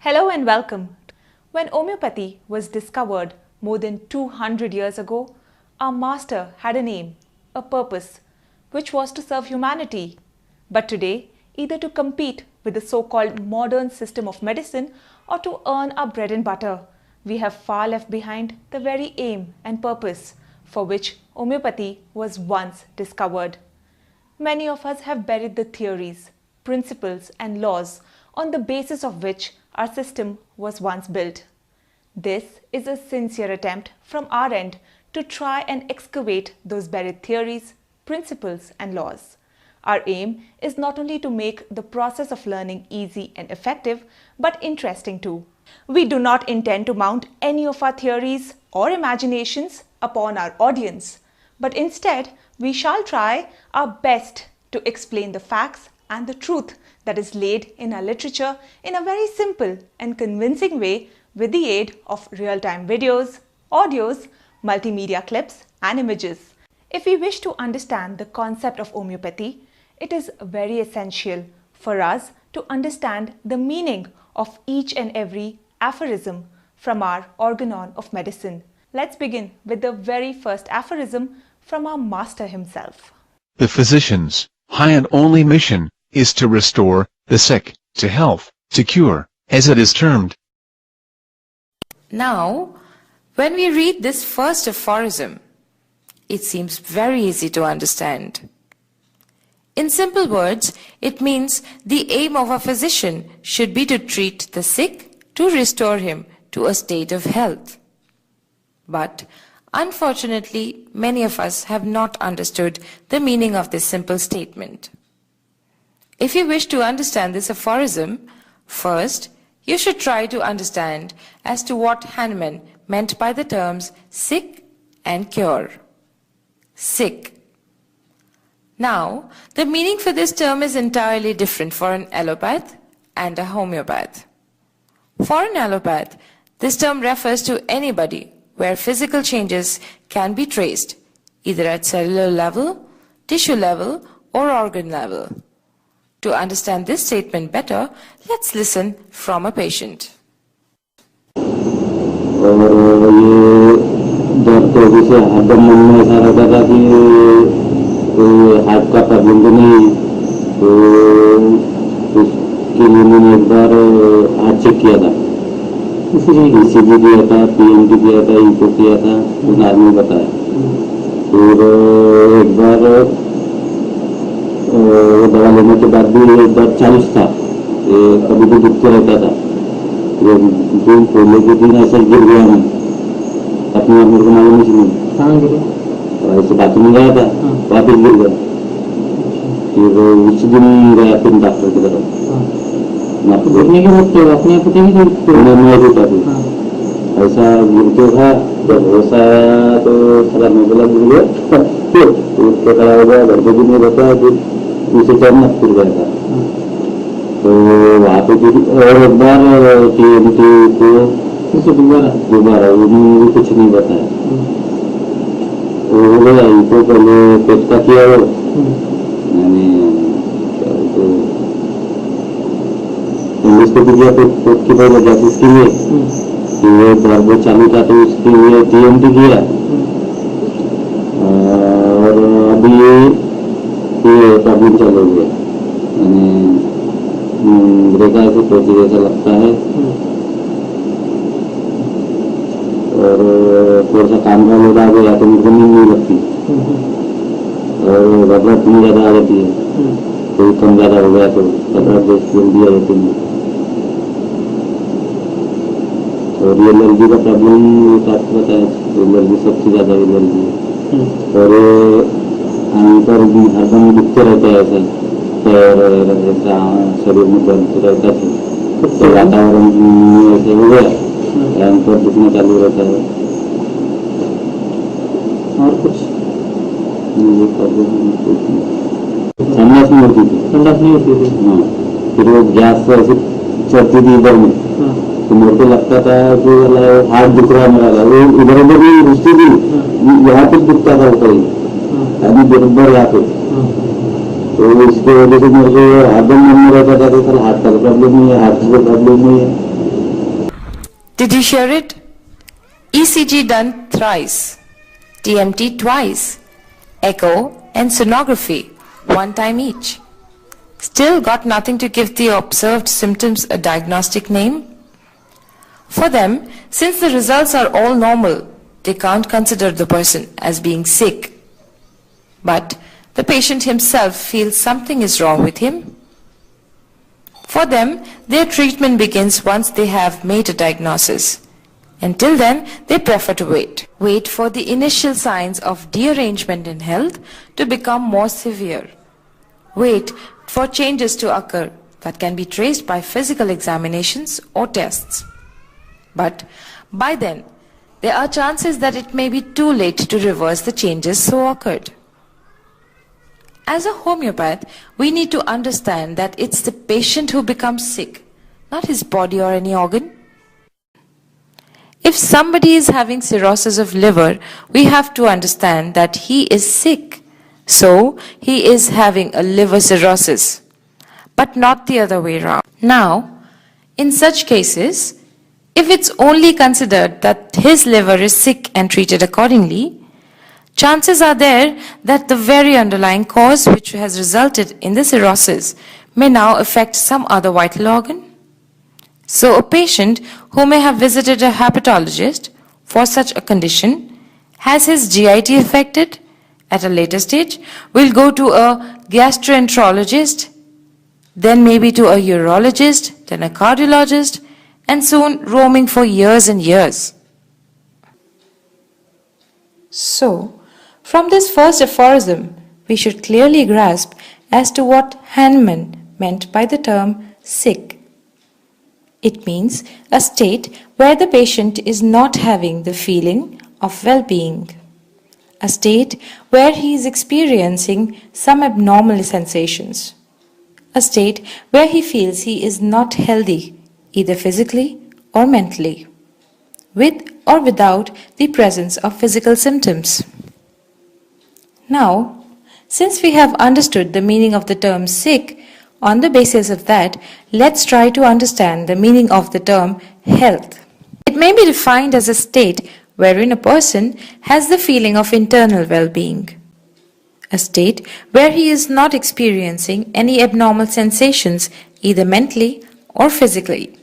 Hello and welcome. When homeopathy was discovered more than 200 years ago, our master had an aim, a purpose, which was to serve humanity. But today, either to compete with the so-called modern system of medicine or to earn our bread and butter, we have far left behind the very aim and purpose for which homeopathy was once discovered. Many of us have buried the theories, principles and laws on the basis of which our system was once built. This is a sincere attempt from our end to try and excavate those buried theories, principles and laws. Our aim is not only to make the process of learning easy and effective, but interesting too. We do not intend to mount any of our theories or imaginations upon our audience, but instead we shall try our best to explain the facts and the truth that is laid in our literature in a very simple and convincing way with the aid of real-time videos, audios, multimedia clips and images. If we wish to understand the concept of homeopathy, it is very essential for us to understand the meaning of each and every aphorism from our organon of medicine. Let's begin with the very first aphorism from our master himself. The physician's high and only mission is to restore the sick to health, to cure, as it is termed. Now, when we read this first aphorism, it seems very easy to understand. In simple words, it means the aim of a physician should be to treat the sick, to restore him to a state of health. But unfortunately, many of us have not understood the meaning of this simple statement. If you wish to understand this aphorism, first, you should try to understand as to what Hahnemann meant by the terms sick and cure. Sick. Now, the meaning for this term is entirely different for an allopath and a homeopath. For an allopath, this term refers to anybody where physical changes can be traced, either at cellular level, tissue level, or organ level. To understand this statement better, let's listen from a patient. Heart का problem तो नहीं तो उसके लिए मैंने एक बार heart check किया था, ECG दिया था, PMT दिया था, ईको किया था, उस आदमी ने बताया। फिर एक बार दवा लेने के बाद भी एक बार 40 था, कभी तो दुखते रहता था। दिन खोलने के दिन ऐसा गिर गया मैं, अपने आप मेरे को मालूम नहीं, ऐसे बाथरूम में गया था, वापिस गिर गया। फिर उसी दिन गया फिर डॉक्टर की तरफ, गिरने के बाद अपने आप मैं उठा फिर ऐसा गिरते था। जब होश आया तो थोड़ा मैं बोला गिर गया, फिर उठ के खड़ा हो गया, घर पे भी नहीं रहता, फिर उसे चढ़ना फिर गया था। तो वहाँ पे फिर और एक बार TMT को दोबारा उन्होंने कुछ नहीं बताया, हो गया। इनको पहले पेट का किया वो मैंने तो इंग्लिश को भी किया, पेट की पहले जासूस के लिए वो दर्द चालू था तो उसके लिए TMT किया। और अभी ये प्रॉब्लम चालू गया, मैंने ब्रेका से पहुंची जैसा लगता है और थोड़ा सा काम का लोड आ गया तो मुझको नींद नहीं लगती और घबराहट भी ज़्यादा आ जाती है, कोई कम ज़्यादा हो गया तो घबराहट जल्दी आ जाती है। और ये एलर्जी का प्रॉब्लम आपको बताया, एलर्जी सबसे ज़्यादा एलर्जी है। और आने पर हरदम दुखते रहता है, ऐसा पैर ऐसा शरीर में दर्द रहता है, तो वातावरण ऐसे हो गया पर दुखना चालू रहता है। और कुछ संडास नहीं होती थी, हाँ। फिर वो गैस से ऐसे चढ़ती थी इधर में, तो मेरे को लगता था कि हाथ दुख रहा है मेरा, वो इधर उधर भी घुसती थी, यहाँ पे दुखता था होता ही अभी बराबर यहाँ पे। तो इसके वजह से मेरे को हरदम मन में रहता था कि हाथ का प्रॉब्लम नहीं है, हाथ का प्रॉब्लम नहीं है। Did you hear it? ECG done thrice, TMT twice, echo and sonography one time each. Still got nothing to give the observed symptoms a diagnostic name? For them, since the results are all normal, they can't consider the person as being sick. But the patient himself feels something is wrong with him. For them, their treatment begins once they have made a diagnosis. Until then, they prefer to wait. Wait for the initial signs of derangement in health to become more severe. Wait for changes to occur that can be traced by physical examinations or tests. But by then, there are chances that it may be too late to reverse the changes so occurred. As a homeopath, we need to understand that it's the patient who becomes sick, not his body or any organ. If somebody is having cirrhosis of liver, we have to understand that he is sick. So, he is having a liver cirrhosis, but not the other way around. Now, in such cases, if it's only considered that his liver is sick and treated accordingly, chances are there that the very underlying cause which has resulted in the cirrhosis may now affect some other vital organ. So a patient who may have visited a hepatologist for such a condition has his GIT affected at a later stage, will go to a gastroenterologist, then maybe to a urologist, then a cardiologist, and soon roaming for years and years. So, from this first aphorism, we should clearly grasp as to what Hahnemann meant by the term sick. It means a state where the patient is not having the feeling of well-being, a state where he is experiencing some abnormal sensations, a state where he feels he is not healthy, either physically or mentally, with or without the presence of physical symptoms. Now, since we have understood the meaning of the term sick, on the basis of that, let's try to understand the meaning of the term health. It may be defined as a state wherein a person has the feeling of internal well-being, a state where he is not experiencing any abnormal sensations either mentally or physically.